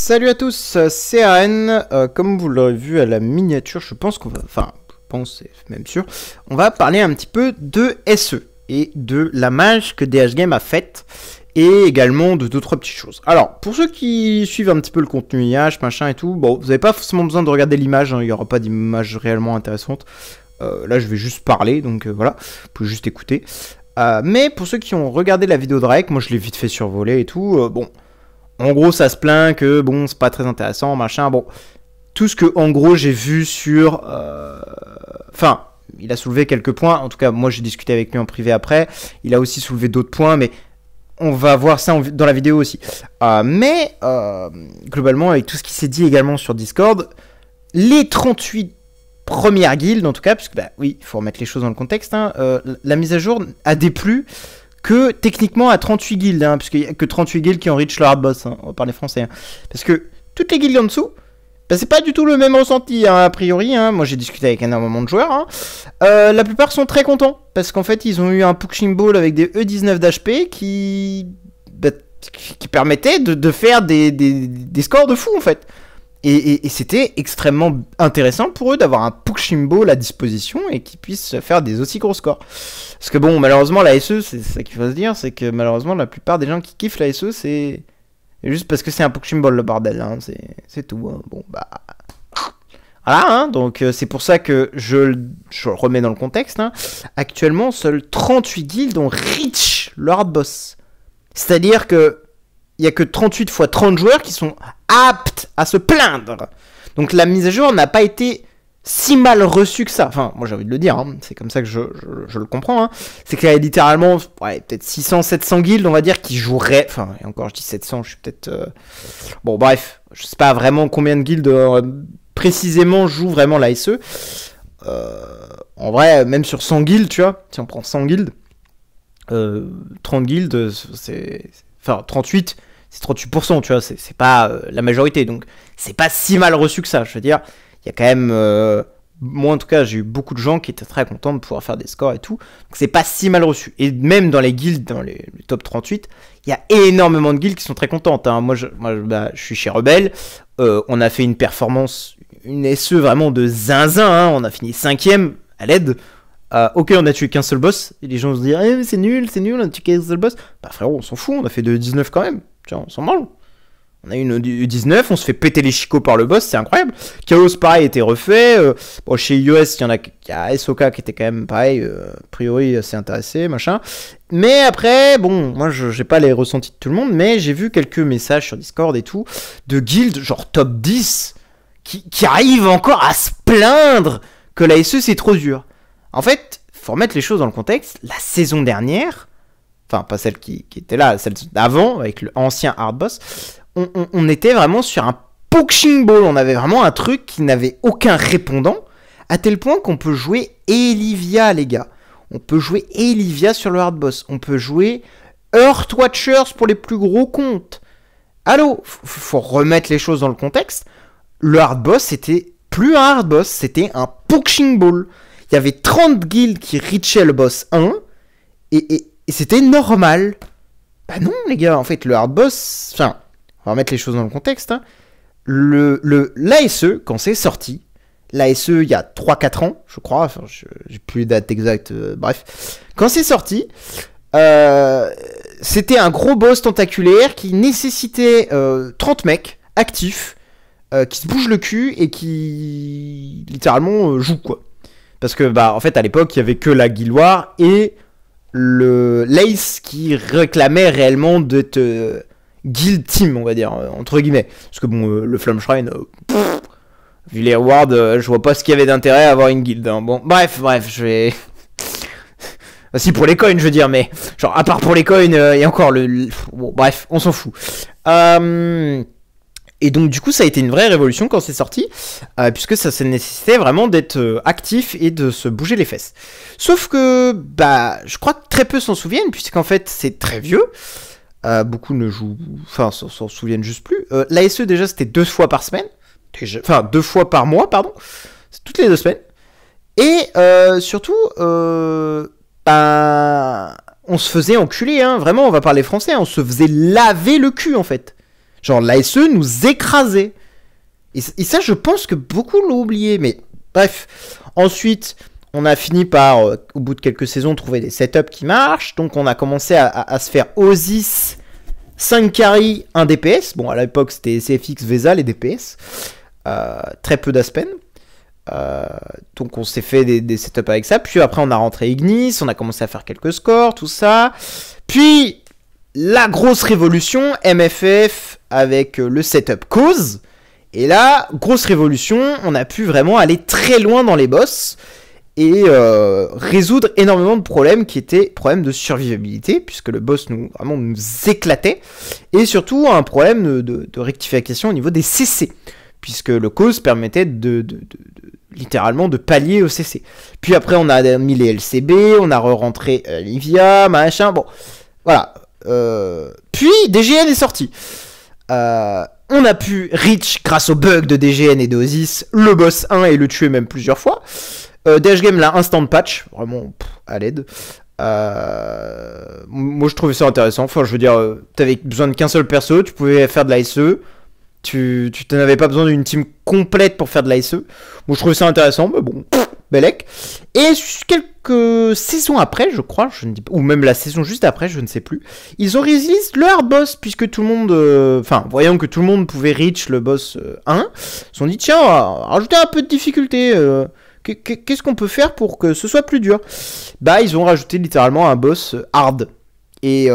Salut à tous, c'est Aren. Comme vous l'aurez vu à la miniature, je pense qu'on va... Enfin, je pense, c'est même sûr. On va parler un petit peu de SE et de la mage que DH Game a faite. Et également de d'autres petites choses. Alors, pour ceux qui suivent un petit peu le contenu IH, machin et tout, bon, vous n'avez pas forcément besoin de regarder l'image, hein, il n'y aura pas d'image réellement intéressante. Là, je vais juste parler, donc voilà, vous pouvez juste écouter. Mais pour ceux qui ont regardé la vidéo de Drake, moi je l'ai vite fait survoler et tout, bon, en gros ça se plaint que, bon, c'est pas très intéressant, machin, bon, tout ce que, en gros, j'ai vu sur... Enfin, il a soulevé quelques points, en tout cas, moi j'ai discuté avec lui en privé après, il a aussi soulevé d'autres points, mais... On va voir ça dans la vidéo aussi. Mais, globalement, avec tout ce qui s'est dit également sur Discord, les 38 premières guildes, en tout cas, puisque, bah oui, il faut remettre les choses dans le contexte, hein, la mise à jour a déplu que, techniquement, à 38 guildes, hein, puisqu'il n'y a que 38 guildes qui enrich le hard boss, hein, on va parler français. Hein, parce que toutes les guildes en dessous, bah, c'est pas du tout le même ressenti, hein, a priori. Hein. Moi, j'ai discuté avec énormément de joueurs. Hein. La plupart sont très contents. Parce qu'en fait, ils ont eu un punching ball avec des E19 d'HP qui permettaient de faire des scores de fou, en fait. Et c'était extrêmement intéressant pour eux d'avoir un punching ball à disposition et qu'ils puissent faire des aussi gros scores. Parce que bon, malheureusement, la SE, c'est ça qu'il faut se dire, c'est que malheureusement, la plupart des gens qui kiffent la SE, c'est... juste parce que c'est un punching ball, le bordel, hein. C'est tout. Hein. Bon, bah... Voilà, hein. Donc c'est pour ça que je remets dans le contexte. Hein. Actuellement, seuls 38 guildes ont reach le hard boss. C'est-à-dire que il n'y a que 38 fois 30 joueurs qui sont aptes à se plaindre. Donc la mise à jour n'a pas été si mal reçue que ça. Enfin, moi j'ai envie de le dire, hein. C'est comme ça que je le comprends. Hein. C'est qu'il y a littéralement ouais, peut-être 600-700 guildes, on va dire, qui joueraient... Enfin, et encore, je dis 700, je suis peut-être... Bon, bref, je sais pas vraiment combien de guildes précisément jouent vraiment la SE. En vrai, même sur 100 guildes, tu vois, si on prend 100 guildes, 30 guildes, c'est... Enfin, 38, c'est 38%, tu vois, c'est pas la majorité, donc c'est pas si mal reçu que ça, je veux dire. Il y a quand même... moi, en tout cas, j'ai eu beaucoup de gens qui étaient très contents de pouvoir faire des scores et tout, donc c'est pas si mal reçu. Et même dans les guildes, dans les top 38, il y a énormément de guildes qui sont très contentes. Hein. Moi, je suis chez Rebelle, on a fait une performance, une SE vraiment de zinzin, hein. On a fini 5ème à l'aide. Ok, on a tué qu'un seul boss, et les gens se disent mais c'est nul, on a tué qu'un seul boss. Bah frérot, on s'en fout, on a fait de 19 quand même, tu vois, on s'en branle. On a une 19, on se fait péter les chicots par le boss, c'est incroyable. Chaos, pareil, était refait. Bon, chez iOS, il y a SOK qui était quand même pareil, a priori assez intéressé, machin. Mais après, bon, moi, j'ai pas les ressentis de tout le monde, mais j'ai vu quelques messages sur Discord et tout, de guildes, genre top 10, qui arrivent encore à se plaindre que la SE, c'est trop dur. En fait, faut remettre les choses dans le contexte. La saison dernière, enfin, pas celle qui était là, celle d'avant, avec l'ancien hard boss, on était vraiment sur un punching ball. On avait vraiment un truc qui n'avait aucun répondant, à tel point qu'on peut jouer Elivia, les gars. On peut jouer Elivia sur le hard boss. On peut jouer Earthwatchers pour les plus gros comptes. Allô, faut remettre les choses dans le contexte. Le hard boss, c'était plus un hard boss, c'était un punching ball. Il y avait 30 guildes qui reachaient le boss 1, et c'était normal. Bah non, les gars, en fait, le hard boss... Enfin, on va remettre les choses dans le contexte. Hein. L'ASE, quand c'est sorti, l'ASE, il y a 3-4 ans, je crois, enfin, j'ai plus les dates exactes, bref. Quand c'est sorti, c'était un gros boss tentaculaire qui nécessitait 30 mecs actifs, qui se bougent le cul et qui, littéralement, jouent, quoi. Parce que, bah, en fait, à l'époque, il y avait que la Guild War et l'Ace qui réclamait réellement d'être Guild Team, on va dire, entre guillemets. Parce que, bon, le Flamme Shrine, vu les rewards, je vois pas ce qu'il y avait d'intérêt à avoir une guild. Hein. Bon, bref, je vais... Si, pour les coins, je veux dire, mais... Genre, à part pour les coins, il y a encore le... Bon, bref, on s'en fout. Et donc du coup ça a été une vraie révolution quand c'est sorti, puisque ça nécessitait vraiment d'être actif et de se bouger les fesses. Sauf que, bah, je crois que très peu s'en souviennent, puisqu'en fait c'est très vieux, beaucoup ne jouent, enfin s'en souviennent juste plus. L'ASE déjà c'était 2 fois par semaine, enfin 2 fois par mois, pardon, c'est toutes les 2 semaines. Et surtout, bah, on se faisait enculer, hein, vraiment on va parler français, hein, on se faisait laver le cul en fait. Genre, l'ASE nous écrasait. Et ça, je pense que beaucoup l'ont oublié. Mais bref. Ensuite, on a fini par, au bout de quelques saisons, trouver des setups qui marchent. Donc, on a commencé à se faire Osis, 5 carry, 1 DPS. Bon, à l'époque, c'était CFX, VESA, les DPS. Très peu d'Aspen. Donc, on s'est fait des setups avec ça. Puis après, on a rentré Ignis. On a commencé à faire quelques scores, tout ça. Puis, la grosse révolution, MFF, avec le setup Cause. Et là, grosse révolution, on a pu vraiment aller très loin dans les boss et résoudre énormément de problèmes qui étaient problèmes de survivabilité, puisque le boss nous éclatait, et surtout un problème de rectification au niveau des CC, puisque le cause permettait littéralement de pallier au CC. Puis après, on a mis les LCB, on a re-rentré Livia, machin, bon, voilà. Puis DGN est sorti. On a pu reach, grâce aux bugs de DGN et d'Osis, le boss 1 et le tuer même plusieurs fois. DH Game l'a instant patch, vraiment à l'aide. Moi je trouvais ça intéressant. Enfin, je veux dire, t'avais besoin de qu'un seul perso, tu pouvais faire de l'ASE. Tu n'avais pas besoin d'une team complète pour faire de l'ASE. Moi je trouvais ça intéressant, mais bon, Belek. Et quelques saisons après, je crois, je ne dis pas, ou même la saison juste après, je ne sais plus, ils ont release le hard boss, puisque tout le monde, voyant que tout le monde pouvait reach le boss 1, ils se sont dit, tiens, on va rajouter un peu de difficulté. Qu'est-ce qu'on peut faire pour que ce soit plus dur? Bah, ils ont rajouté littéralement un boss hard. Et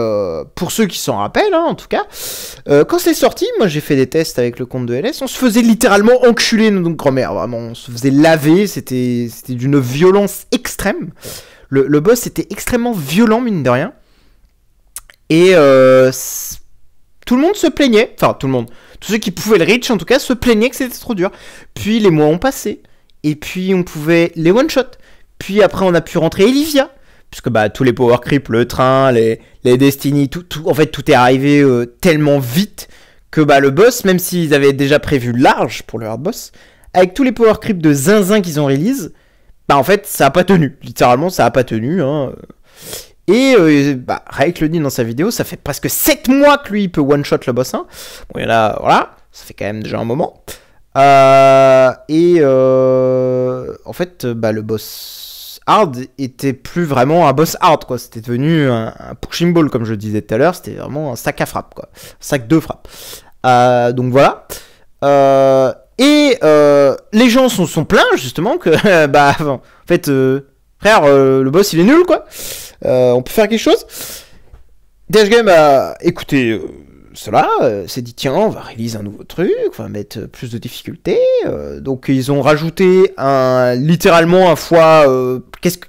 pour ceux qui s'en rappellent, hein, en tout cas, quand c'est sorti, moi j'ai fait des tests avec le compte de LS, on se faisait littéralement enculer notre grand-mère, vraiment, on se faisait laver, c'était d'une violence extrême. Le boss était extrêmement violent, mine de rien. Et tout le monde se plaignait, enfin tout le monde, tous ceux qui pouvaient le reach en tout cas, se plaignaient que c'était trop dur. Puis les mois ont passé, et puis on pouvait les one-shot. Puis après on a pu rentrer Olivia. Puisque bah, tous les power creep, le train, les Destiny, en fait tout est arrivé tellement vite que bah, le boss, même s'ils avaient déjà prévu large pour le hard boss, avec tous les power creep de zinzin qu'ils ont release, bah en fait ça a pas tenu, littéralement ça a pas tenu. Hein. Et bah, Raik le dit dans sa vidéo, ça fait presque 7 mois que lui il peut one shot le boss 1. Bon, il y en a, voilà, ça fait quand même déjà un moment. En fait, bah, le boss hard était plus vraiment un boss hard, quoi. C'était devenu un pushing ball, comme je le disais tout à l'heure. C'était vraiment un sac à frappe, quoi. Un sac de frappe. Donc voilà. Les gens sont plaints, justement, que, bah, en fait, frère, le boss, il est nul, quoi. On peut faire quelque chose. DH Game a écouté cela, s'est dit, tiens, on va release un nouveau truc, on va mettre plus de difficultés. Donc, ils ont rajouté littéralement un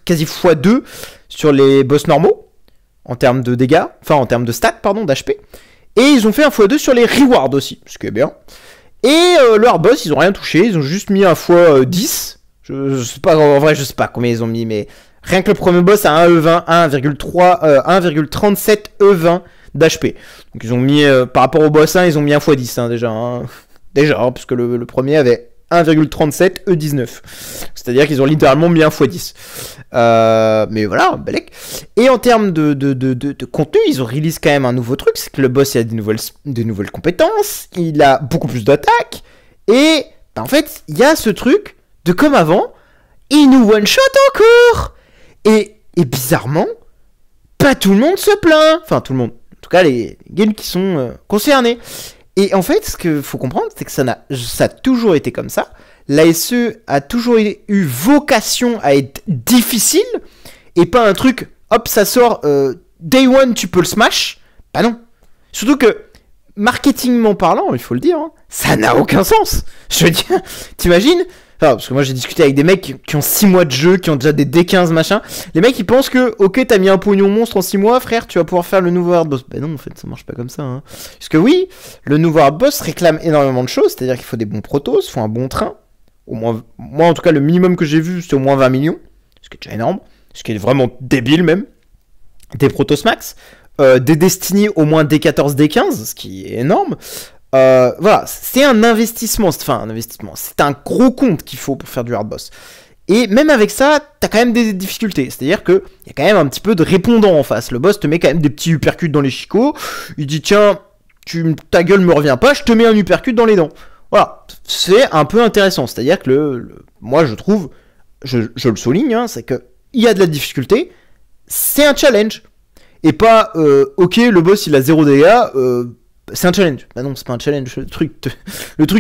quasi x2 sur les boss normaux, en termes de dégâts, enfin, en termes de stats, pardon, d'HP. Et ils ont fait un x2 sur les rewards aussi, ce qui est bien. Et leur boss, ils ont rien touché, ils ont juste mis un x10. Je sais pas, en vrai, je sais pas combien ils ont mis, mais rien que le premier boss a 1 E20, 1,37 E20 d'HP. Donc ils ont mis, par rapport au boss 1, ils ont mis un x10 hein, déjà. Hein. Déjà, hein, puisque le premier avait 1,37 E19. C'est-à-dire qu'ils ont littéralement mis un x10. Mais voilà, belek. Et en termes de contenu, ils ont release quand même un nouveau truc, c'est que le boss il a des nouvelles compétences, il a beaucoup plus d'attaques, et bah, en fait, il y a ce truc de comme avant, il nous one-shot encore. Et bizarrement, pas tout le monde se plaint. Enfin, tout le monde. En tout cas, les games qui sont concernés. Et en fait, ce qu'il faut comprendre, c'est que ça a toujours été comme ça. L'ASE a toujours eu vocation à être difficile. Et pas un truc, hop, ça sort, day one, tu peux le smash. Bah non. Surtout que, marketingment parlant, il faut le dire, hein, ça n'a aucun sens. Je veux dire, t'imagines? Enfin, parce que moi j'ai discuté avec des mecs qui ont 6 mois de jeu, qui ont déjà des D15 machin. Les mecs ils pensent que, ok, t'as mis un pognon monstre en 6 mois, frère, tu vas pouvoir faire le nouveau hard boss. Ben non, en fait, ça marche pas comme ça. Hein. Parce que oui, le nouveau hard boss réclame énormément de choses, c'est-à-dire qu'il faut des bons protos, il faut un bon train. Au moins, moi en tout cas, le minimum que j'ai vu, c'est au moins 20 millions. Ce qui est déjà énorme. Ce qui est vraiment débile même. Des protos max. Des Destiny au moins D14, D15, ce qui est énorme. Voilà, c'est un investissement, c'est un gros compte qu'il faut pour faire du hard boss. Et même avec ça, t'as quand même des difficultés, c'est-à-dire qu'il y a quand même un petit peu de répondant en face. Le boss te met quand même des petits uppercuts dans les chicots, il dit tiens, ta gueule me revient pas, je te mets un uppercut dans les dents. Voilà, c'est un peu intéressant. C'est-à-dire que moi je trouve, je le souligne, hein, c'est que il y a de la difficulté, c'est un challenge. Et pas, ok, le boss il a 0 dégâts, c'est un challenge. Bah non, c'est pas un challenge. Le truc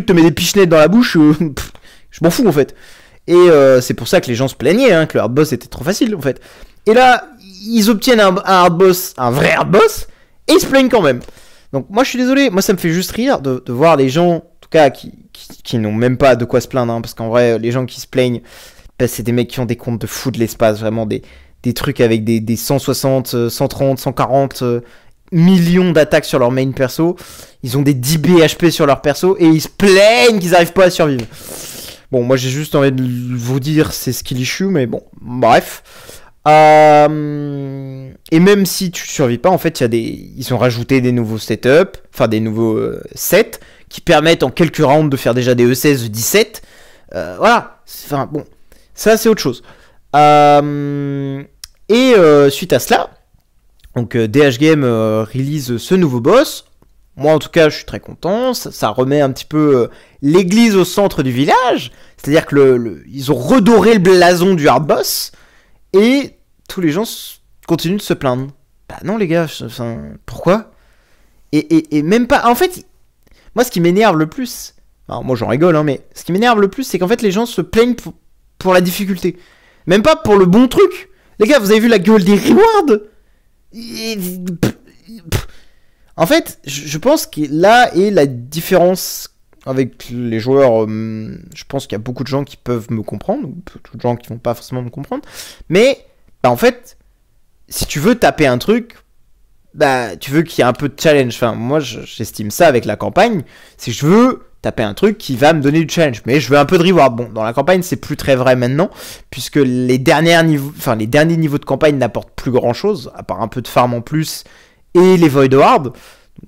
te met des pichenettes dans la bouche, je m'en fous en fait. Et c'est pour ça que les gens se plaignaient, hein, que le hard boss était trop facile en fait. Et là, ils obtiennent un hard boss, un vrai hard boss, et ils se plaignent quand même. Donc moi je suis désolé, moi ça me fait juste rire de voir les gens, en tout cas qui n'ont même pas de quoi se plaindre, hein, parce qu'en vrai les gens qui se plaignent, bah, c'est des mecs qui ont des comptes de fou de l'espace, vraiment des trucs avec des 160, 130, 140 millions d'attaques sur leur main perso, ils ont des 10 BHP sur leur perso, et ils se plaignent qu'ils n'arrivent pas à survivre. Bon, moi j'ai juste envie de vous dire c'est skill issue, mais bon, bref. Et même si tu survis pas, en fait, ils ont rajouté des nouveaux setups, enfin des nouveaux sets qui permettent en quelques rounds de faire déjà des E16, E17. Voilà, enfin bon, ça c'est autre chose. Suite à cela, donc DH Game release ce nouveau boss. Moi en tout cas je suis très content, ça remet un petit peu l'église au centre du village, c'est-à-dire que ils ont redoré le blason du hard boss, et tous les gens continuent de se plaindre. Bah non les gars, pourquoi et même pas, en fait, moi ce qui m'énerve le plus, alors moi j'en rigole hein, mais ce qui m'énerve le plus c'est qu'en fait les gens se plaignent pour la difficulté, même pas pour le bon truc. Les gars, vous avez vu la gueule des rewards? En fait, je pense que là est la différence avec les joueurs. Je pense qu'il y a beaucoup de gens qui peuvent me comprendre, ou beaucoup de gens qui vont pas forcément me comprendre. Mais, bah, en fait, si tu veux taper un truc, bah, tu veux qu'il y ait un peu de challenge. Enfin, moi, j'estime ça avec la campagne. C'est que je veux taper un truc qui va me donner du challenge, mais je veux un peu de reward. Bon, dans la campagne, c'est plus très vrai maintenant, puisque les derniers niveaux de campagne n'apportent plus grand chose, à part un peu de farm en plus et les Void Ward,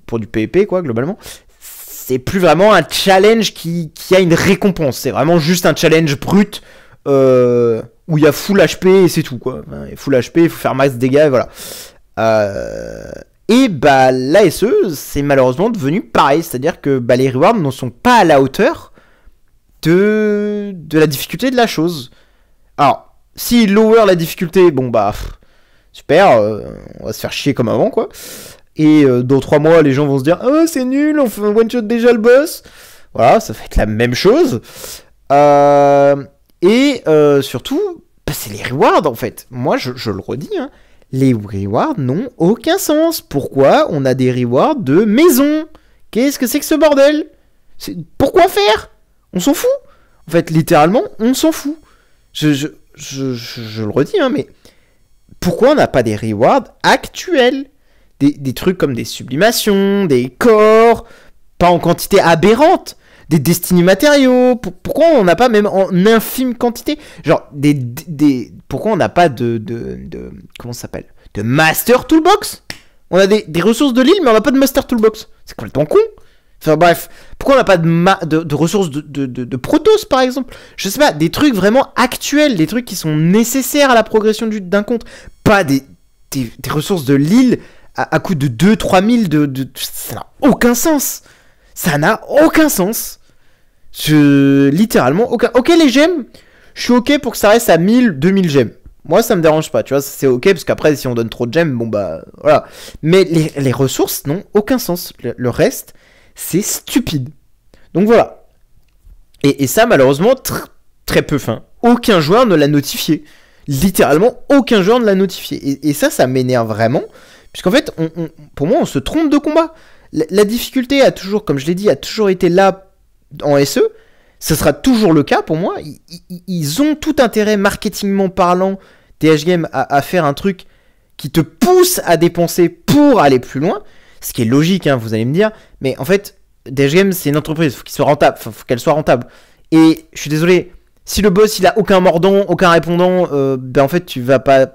pour du PvP, quoi, globalement. C'est plus vraiment un challenge qui a une récompense, c'est vraiment juste un challenge brut, où il y a full HP et c'est tout, quoi. Enfin, full HP, il faut faire max de dégâts, et voilà. Et bah l'ASE c'est malheureusement devenu pareil, c'est-à-dire que bah, les rewards ne sont pas à la hauteur de la difficulté de la chose. Alors, s'ils lower la difficulté, bon bah super, on va se faire chier comme avant quoi. Et dans 3 mois les gens vont se dire oh c'est nul, on one shot déjà le boss. Voilà, ça va être la même chose. Surtout, bah, c'est les rewards en fait. Moi je le redis, hein. Les rewards n'ont aucun sens. Pourquoi on a des rewards de maison? Qu'est-ce que c'est que ce bordel? Pourquoi faire? On s'en fout. En fait, littéralement, on s'en fout. Je le redis, hein, mais pourquoi on n'a pas des rewards actuels? Des trucs comme des sublimations, des corps, pas en quantité aberrante, des destiny matériaux. Pourquoi on n'a pas même en infime quantité? Genre, pourquoi on n'a pas comment ça s'appelle? De Master Toolbox? On a des ressources de l'île, mais on n'a pas de Master Toolbox. C'est complètement con. Enfin bref, pourquoi on n'a pas de ressources de Protoss, par exemple? Je sais pas, des trucs vraiment actuels, des trucs qui sont nécessaires à la progression d'un compte. Pas des ressources de l'île à coût de 2-3 000 ça n'a aucun sens. Ça n'a aucun sens. Littéralement, aucun. Ok, les gemmes, je suis ok pour que ça reste à 1000-2000 gemmes. Moi, ça me dérange pas, tu vois, c'est ok, parce qu'après, si on donne trop de gemmes, bon bah, voilà. Mais les ressources n'ont aucun sens. Le reste, c'est stupide. Donc voilà. Et ça, malheureusement, très peu fin. Aucun joueur ne l'a notifié. Littéralement, aucun joueur ne l'a notifié. Et ça m'énerve vraiment. Puisqu'en fait, pour moi, on se trompe de combat. La difficulté a toujours, comme je l'ai dit, a toujours été là en SE. Ce sera toujours le cas pour moi. Ils ont tout intérêt, marketingment parlant, DH Game, à faire un truc qui te pousse à dépenser pour aller plus loin. Ce qui est logique, hein, vous allez me dire. Mais en fait, DH Game, c'est une entreprise. Faut qu'elle soit rentable. Et je suis désolé, si le boss, il a aucun mordant, aucun répondant, ben en fait, tu vas pas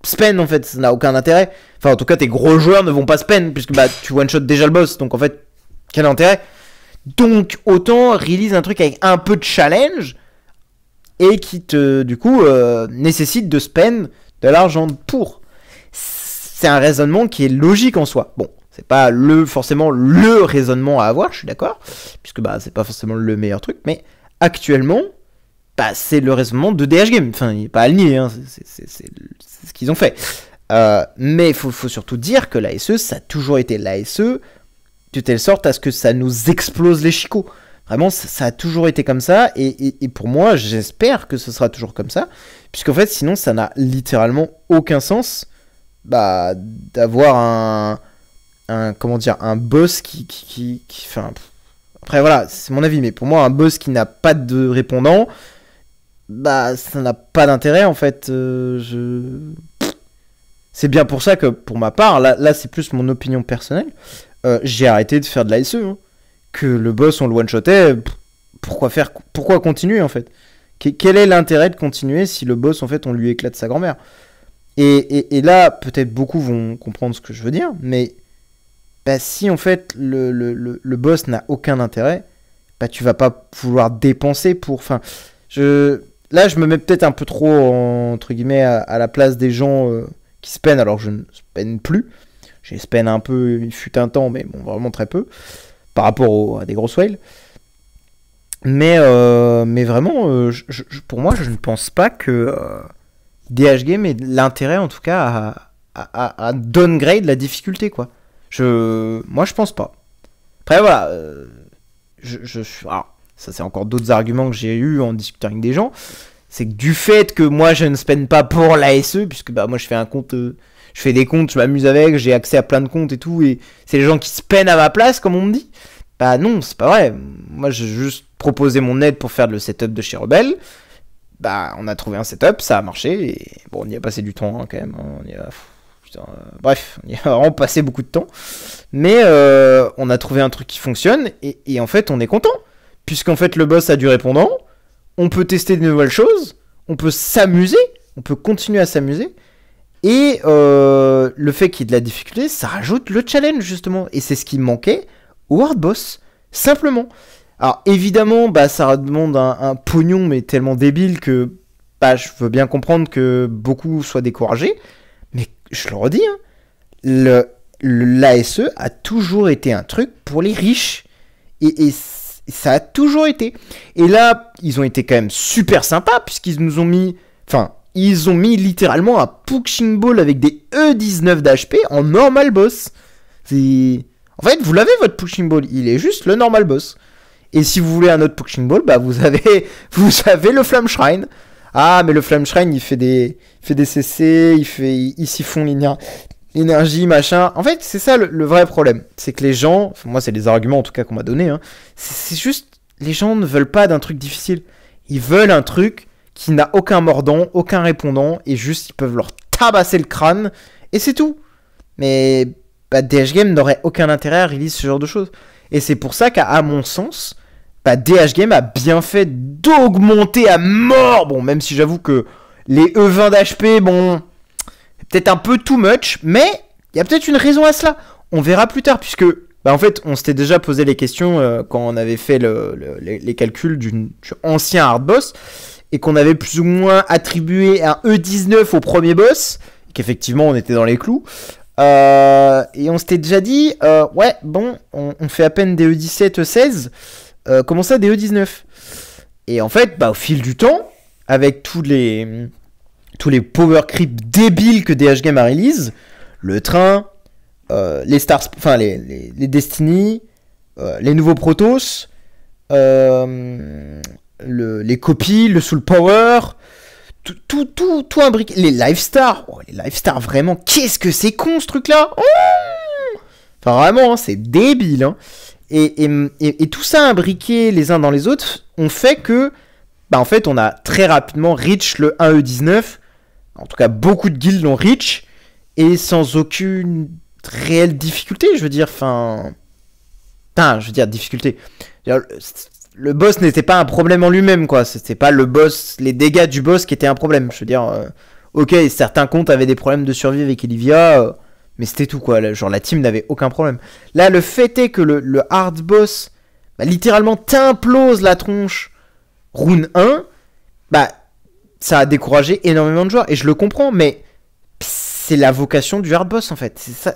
spend, en fait. Ça n'a aucun intérêt. Enfin, en tout cas, tes gros joueurs ne vont pas spend, puisque bah, tu one-shot déjà le boss. Donc, en fait, quel intérêt? Donc, autant release un truc avec un peu de challenge et qui te, du coup, nécessite de spend de l'argent pour. C'est un raisonnement qui est logique en soi. Bon, C'est pas forcément le raisonnement à avoir, je suis d'accord, puisque bah c'est pas forcément le meilleur truc, mais actuellement, bah c'est le raisonnement de DH Game. Enfin, il n'est pas à le nier, hein, c'est ce qu'ils ont fait. Mais il faut surtout dire que l'ASE, ça a toujours été l'ASE, de telle sorte à ce que ça nous explose les chicots. Vraiment, ça a toujours été comme ça, et pour moi, j'espère que ce sera toujours comme ça, puisqu'en fait, sinon, ça n'a littéralement aucun sens bah, d'avoir un boss qui enfin, après, voilà, c'est mon avis, mais pour moi, un boss qui n'a pas de répondant, bah, ça n'a pas d'intérêt, en fait. C'est bien pour ça que, pour ma part, là c'est plus mon opinion personnelle, j'ai arrêté de faire de l'ASE, hein. Que le boss on le one-shotait, pourquoi continuer en fait? Quel est l'intérêt de continuer si le boss en fait on lui éclate sa grand-mère? Et là peut-être beaucoup vont comprendre ce que je veux dire, mais bah, si en fait le boss n'a aucun intérêt, bah tu vas pas vouloir dépenser pour... Enfin, là je me mets peut-être un peu trop entre guillemets à la place des gens qui spennent, alors que je ne spenne plus. J'ai spend un peu, il fut un temps, mais bon vraiment très peu. Par rapport à des grosses whales. Mais vraiment, pour moi, je ne pense pas que DH Game ait l'intérêt, en tout cas, à downgrade la difficulté, quoi. Moi, je pense pas. Après, voilà. Alors, ça, c'est encore d'autres arguments que j'ai eu en discutant avec des gens. C'est que du fait que moi, je ne spend pas pour l'ASE, puisque bah, moi, je fais un compte... je fais des comptes, je m'amuse avec, j'ai accès à plein de comptes et tout, et c'est les gens qui spennent à ma place, comme on me dit. Bah non, c'est pas vrai. Moi, j'ai juste proposé mon aide pour faire le setup de chez Rebelle. Bah, on a trouvé un setup, ça a marché, et bon, on y a passé du temps, hein, quand même. Bref, on y a vraiment passé beaucoup de temps. Mais on a trouvé un truc qui fonctionne, et en fait, on est content. Puisqu'en fait, le boss a du répondant, on peut tester de nouvelles choses, on peut s'amuser, on peut continuer à s'amuser. Et le fait qu'il y ait de la difficulté, ça rajoute le challenge, justement. Et c'est ce qui manquait au Hard Boss, simplement. Alors, évidemment, bah, ça demande un pognon, mais tellement débile que bah, je veux bien comprendre que beaucoup soient découragés. Mais je le redis, hein, l'ASE a toujours été un truc pour les riches. Et ça a toujours été. Et là, ils ont été quand même super sympas, puisqu'ils nous ont mis... Enfin... Ils ont mis littéralement un punching ball avec des E19 d'HP en normal boss. En fait, vous l'avez votre punching ball, il est juste le normal boss. Et si vous voulez un autre punching ball, bah vous avez le Flame Shrine. Ah, mais le Flame Shrine, il fait des CC, il siphon l'énergie, machin. En fait, c'est ça le vrai problème. C'est que les gens, enfin, moi c'est les arguments en tout cas qu'on m'a donné, hein, c'est juste, les gens ne veulent pas d'un truc difficile. Ils veulent un truc qui n'a aucun mordant, aucun répondant, et juste ils peuvent leur tabasser le crâne, et c'est tout. Mais bah, DH Game n'aurait aucun intérêt à release ce genre de choses. Et c'est pour ça qu'à mon sens, bah, DH Game a bien fait d'augmenter à mort. Bon, même si j'avoue que les E20 d'HP, bon, c'est peut-être un peu too much, mais il y a peut-être une raison à cela. On verra plus tard, puisque bah, en fait, on s'était déjà posé les questions quand on avait fait les calculs du ancien hard boss, et qu'on avait plus ou moins attribué un E19 au premier boss, qu'effectivement on était dans les clous, et on s'était déjà dit, ouais, bon, on fait à peine des E17, E16, comment ça des E19? Et en fait, bah, au fil du temps, avec tous les power creep débiles que DH Game a release, le train, les Stars, enfin les Destiny, les nouveaux Protoss, les copies, le Soul Power, tout imbriqué. Les Live Stars, les Live Stars, vraiment, qu'est-ce que c'est con ce truc-là, enfin vraiment, hein, c'est débile, hein. Et tout ça imbriqué les uns dans les autres, ont fait que, bah en fait, on a très rapidement reach le 1E19, en tout cas beaucoup de guilds l'ont reach, et sans aucune réelle difficulté, je veux dire, difficulté. Le boss n'était pas un problème en lui-même, quoi. C'était pas le boss, les dégâts du boss qui étaient un problème. Je veux dire, ok, certains comptes avaient des problèmes de survie avec Olivia, mais c'était tout, quoi. Genre, la team n'avait aucun problème. Là, le fait est que le hard boss, bah, littéralement, t'implose la tronche Rune 1, bah, ça a découragé énormément de joueurs. Et je le comprends, mais c'est la vocation du hard boss, en fait. C'est ça.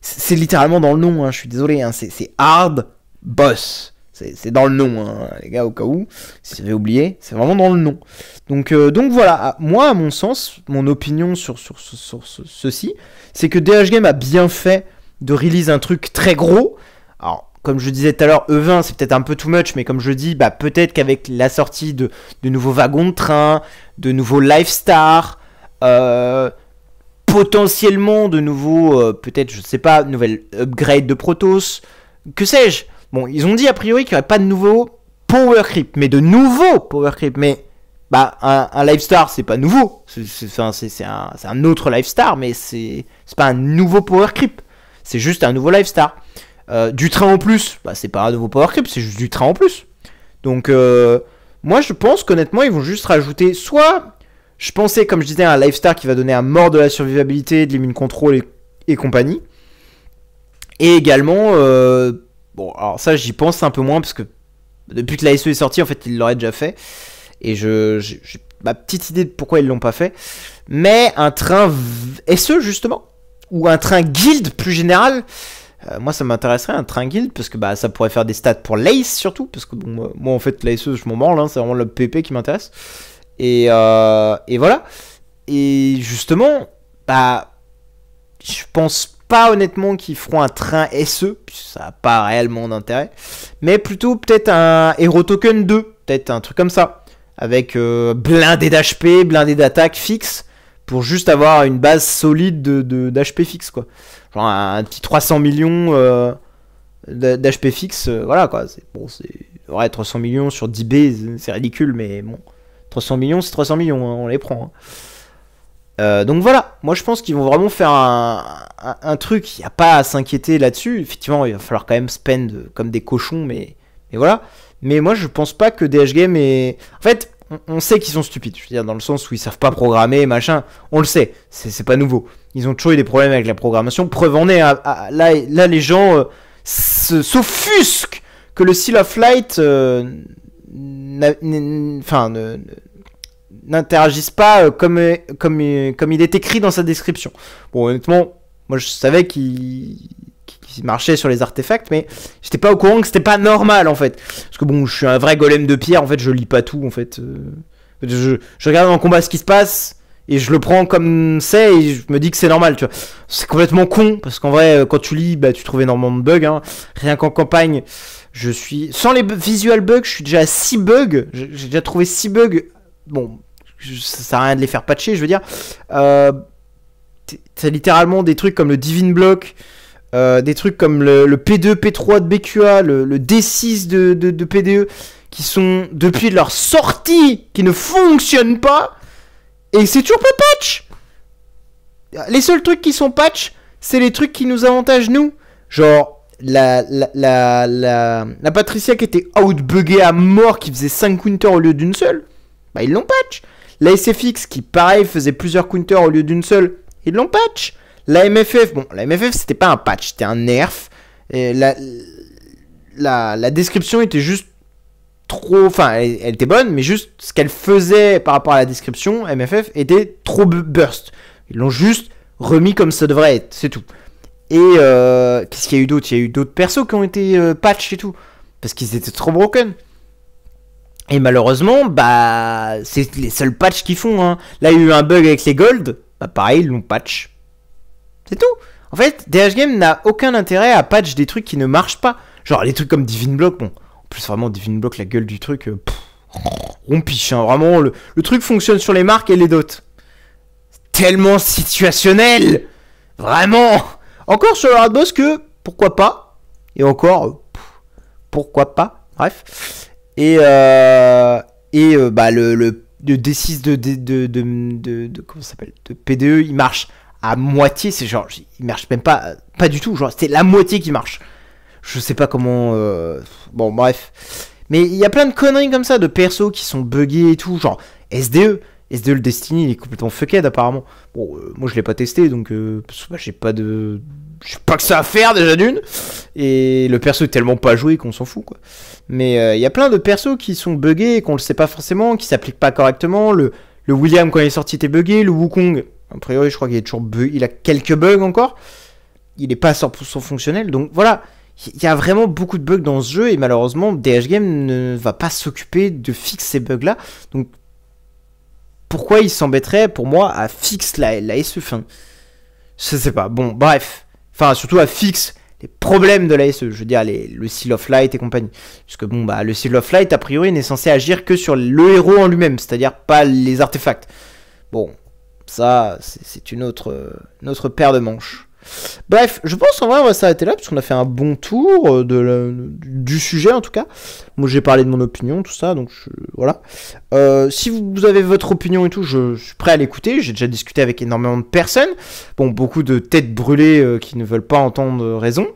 c'est littéralement dans le nom, hein, je suis désolé, hein, c'est hard boss. C'est dans le nom, hein, les gars, au cas où, si vous avez oublié, c'est vraiment dans le nom. Donc voilà, moi, à mon sens, mon opinion sur ceci, c'est que DH Game a bien fait de release un truc très gros. Alors, comme je disais tout à l'heure, E20, c'est peut-être un peu too much, mais comme je dis, bah, peut-être qu'avec la sortie de nouveaux wagons de train, de nouveaux Live Star, potentiellement de nouveaux, peut-être, je sais pas, nouvelles upgrades de Protoss, que sais-je. Bon, ils ont dit a priori qu'il n'y aurait pas de nouveaux Power Creep, mais de nouveaux Power Creep. Mais bah, un Live Star, c'est pas nouveau. C'est un autre Live Star, mais c'est pas un nouveau Power Creep. C'est juste un nouveau Live Star. Du train en plus, bah, c'est pas un nouveau Power Creep, c'est juste du train en plus. Donc, moi je pense qu'honnêtement, ils vont juste rajouter soit, je pensais, comme je disais, un Live Star qui va donner un mort de la survivabilité, de l'immune control et compagnie. Et également. Bon, alors ça, j'y pense un peu moins, parce que depuis que la SE est sortie, en fait, ils l'auraient déjà fait. Et j'ai ma petite idée de pourquoi ils l'ont pas fait. Mais un train SE, justement, ou un train guild plus général, moi, ça m'intéresserait, un train guild, parce que bah, ça pourrait faire des stats pour l'ACE, surtout, parce que bon, moi, en fait, la SE, je m'en branle, hein, c'est vraiment le PP qui m'intéresse. Et voilà. Et justement, bah, je pense pas honnêtement qu'ils feront un train SE, puisque ça n'a pas réellement d'intérêt, mais plutôt peut-être un Hero Token 2, peut-être un truc comme ça, avec blindé d'HP, blindé d'attaque fixe, pour juste avoir une base solide d'HP fixe, quoi. Genre un petit 300 millions d'HP fixe, voilà quoi. Ouais, 300 millions sur 10 B, c'est ridicule, mais bon, 300 millions, c'est 300 millions, hein, on les prend. Hein. Donc voilà, moi je pense qu'ils vont vraiment faire un truc, il n'y a pas à s'inquiéter là-dessus. Effectivement, il va falloir quand même spend comme des cochons, mais voilà. Mais moi je pense pas que DH Game est... En fait, on sait qu'ils sont stupides, je veux dire, dans le sens où ils savent pas programmer, machin, on le sait, c'est pas nouveau. Ils ont toujours eu des problèmes avec la programmation, preuve en est, là les gens s'offusquent que le Seal of Light n'interagissent pas comme il est écrit dans sa description. Bon, honnêtement, moi je savais qu'il marchait sur les artefacts, mais j'étais pas au courant que c'était pas normal en fait. Parce que bon, je suis un vrai golem de pierre, en fait, je lis pas tout en fait. Je regarde en combat ce qui se passe et je le prends comme c'est et je me dis que c'est normal, tu vois. C'est complètement con parce qu'en vrai, quand tu lis, bah tu trouves énormément de bugs. Hein. Rien qu'en campagne, je suis sans les visual bugs, je suis déjà à 6 bugs. J'ai déjà trouvé 6 bugs. Bon, ça sert à rien de les faire patcher, je veux dire. T'as littéralement des trucs comme le Divine Block, des trucs comme le P2, P3 de BQA, le D6 de PDE, qui sont, depuis leur sortie, qui ne fonctionnent pas, et c'est toujours pas patch. Les seuls trucs qui sont patch, c'est les trucs qui nous avantagent nous. Genre, la Patricia qui était outbuggée à mort, qui faisait 5 counters au lieu d'une seule, bah ils l'ont patch. La SFX qui pareil faisait plusieurs counters au lieu d'une seule, ils l'ont patch. La MFF, bon, la MFF c'était pas un patch, c'était un nerf. Et la description était juste trop, enfin elle était bonne, mais juste ce qu'elle faisait par rapport à la description, MFF était trop burst. Ils l'ont juste remis comme ça devrait être, c'est tout. Et qu'est-ce qu'il y a eu d'autre? Il y a eu d'autres persos qui ont été patch et tout, parce qu'ils étaient trop broken. Et malheureusement, bah, c'est les seuls patchs qu'ils font. Hein. Là, il y a eu un bug avec les gold. Bah, pareil, ils l'ont patch. C'est tout. En fait, DH Game n'a aucun intérêt à patch des trucs qui ne marchent pas. Genre, les trucs comme Divine Block. Bon, en plus, vraiment, Divine Block, la gueule du truc, on piche. Hein. Vraiment, le truc fonctionne sur les marques et les dots. Tellement situationnel. Vraiment. Encore sur le hard boss que, pourquoi pas. Et encore, pourquoi pas. Bref. Et bah le D6 de comment ça s'appelle, de PDE, il marche à moitié, c'est genre il marche même pas du tout, genre c'était la moitié qui marche. Je sais pas comment bon bref. Mais il y a plein de conneries comme ça de persos qui sont buggés et tout, genre SDE le Destiny, il est complètement fucked apparemment. Bon moi je l'ai pas testé donc bah, j'ai pas que ça à faire déjà d'une. Et le perso est tellement pas joué qu'on s'en fout quoi. Mais il y a plein de persos qui sont buggés et qu'on le sait pas forcément, qui s'appliquent pas correctement. Le William quand il est sorti était buggé, le Wukong, a priori je crois qu'il est toujours il a quelques bugs encore. il est pas à 100% fonctionnel. Donc voilà, il y a vraiment beaucoup de bugs dans ce jeu et malheureusement DH Game ne va pas s'occuper de fixer ces bugs là. Donc pourquoi il s'embêterait pour moi à fixer la SE? Enfin, je sais pas. Bon, bref. Enfin, surtout à fixer les problèmes de la SE. Je veux dire, le Seal of Light et compagnie. Parce que bon, bah, le Seal of Light, a priori, n'est censé agir que sur le héros en lui-même. C'est-à-dire pas les artefacts. Bon, ça, c'est une autre paire de manches. Bref, je pense en vrai on va s'arrêter là parce qu'on a fait un bon tour du sujet en tout cas. Moi j'ai parlé de mon opinion, tout ça, donc voilà. Si vous avez votre opinion et tout, je suis prêt à l'écouter. J'ai déjà discuté avec énormément de personnes. Bon, beaucoup de têtes brûlées qui ne veulent pas entendre raison.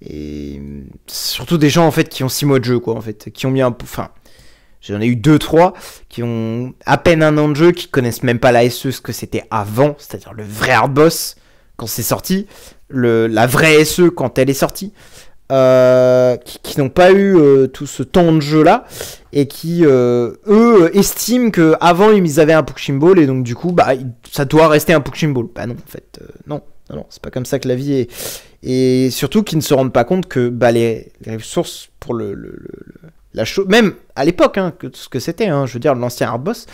Et surtout des gens en fait qui ont 6 mois de jeu quoi, en fait, qui ont mis un peu... Enfin, j'en ai eu 2-3 qui ont à peine un an de jeu, qui connaissent même pas la SE, ce que c'était avant, c'est-à-dire le vrai hard boss quand c'est sorti, la vraie SE quand elle est sortie, qui n'ont pas eu tout ce temps de jeu là, et qui eux estiment qu'avant ils avaient un punching ball, et donc du coup bah, ça doit rester un punching ball. Bah non, en fait, non, c'est pas comme ça que la vie est. Et surtout qu'ils ne se rendent pas compte que bah, les ressources pour la chose, même à l'époque, hein, que ce que c'était, hein, je veux dire, l'ancien hard boss,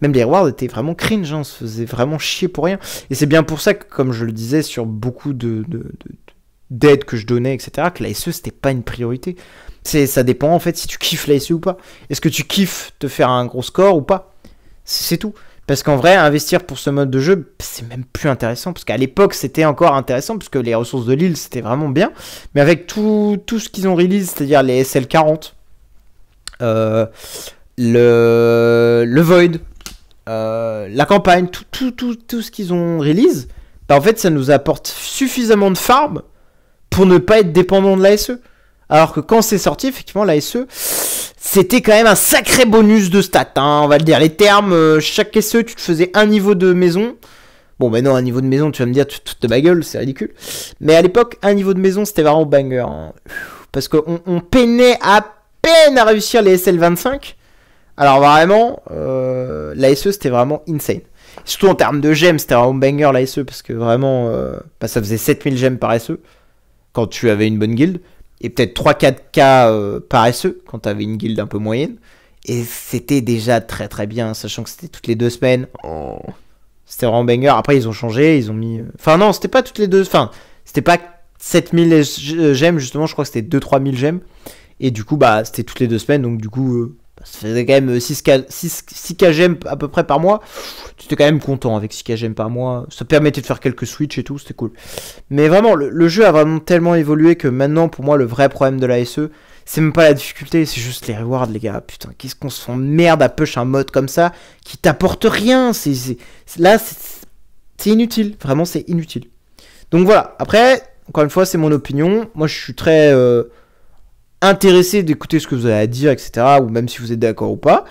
même les rewards étaient vraiment cringe, hein, on se faisait vraiment chier pour rien. Et c'est bien pour ça que, comme je le disais sur beaucoup d'aides que je donnais, etc., que la SE c'était pas une priorité. Ça dépend en fait si tu kiffes la SE ou pas. Est-ce que tu kiffes te faire un gros score ou pas? C'est tout. Parce qu'en vrai, investir pour ce mode de jeu, c'est même plus intéressant. Parce qu'à l'époque, c'était encore intéressant, parce que les ressources de l'île, c'était vraiment bien. Mais avec tout ce qu'ils ont release, c'est-à-dire les SL40, le Void, la campagne, tout ce qu'ils ont release, bah en fait ça nous apporte suffisamment de farm pour ne pas être dépendant de la SE. Alors que quand c'est sorti, effectivement la SE c'était quand même un sacré bonus de stats, hein, on va le dire les termes. Chaque SE tu te faisais un niveau de maison. Bon bah non, un niveau de maison tu vas me dire tu te fous de ma gueule, c'est ridicule. Mais à l'époque un niveau de maison c'était vraiment banger, hein. Parce qu'on peinait à peine à réussir les SL25. Alors vraiment, la SE c'était vraiment insane. Surtout en termes de gemmes, c'était vraiment banger la SE, parce que vraiment, bah, ça faisait 7000 gemmes par SE, quand tu avais une bonne guilde, et peut-être 3-4k par SE, quand tu avais une guilde un peu moyenne. Et c'était déjà très très bien, sachant que c'était toutes les 2 semaines. Oh. C'était vraiment banger. Après ils ont changé, ils ont mis... Enfin non, c'était pas toutes les 2... Enfin, c'était pas 7000 gemmes, justement, je crois que c'était 2-3000 gemmes. Et du coup, bah, c'était toutes les 2 semaines, donc du coup... ça faisait quand même 6k gemmes à peu près par mois. Tu étais quand même content avec 6k gemmes par mois. Ça permettait de faire quelques switches et tout, c'était cool. Mais vraiment, le jeu a vraiment tellement évolué que maintenant, pour moi, le vrai problème de la SE, c'est même pas la difficulté, c'est juste les rewards, les gars. Putain, qu'est-ce qu'on se fait merde à push un mode comme ça qui t'apporte rien. Là, c'est inutile. Vraiment, c'est inutile. Donc voilà. Après, encore une fois, c'est mon opinion. Moi, je suis très... intéressé d'écouter ce que vous avez à dire, etc., ou même si vous êtes d'accord ou pas.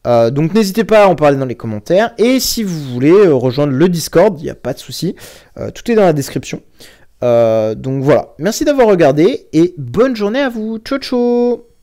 Donc n'hésitez pas à en parler dans les commentaires, et si vous voulez rejoindre le Discord, il n'y a pas de souci, tout est dans la description. Donc voilà, merci d'avoir regardé, et bonne journée à vous, ciao ciao.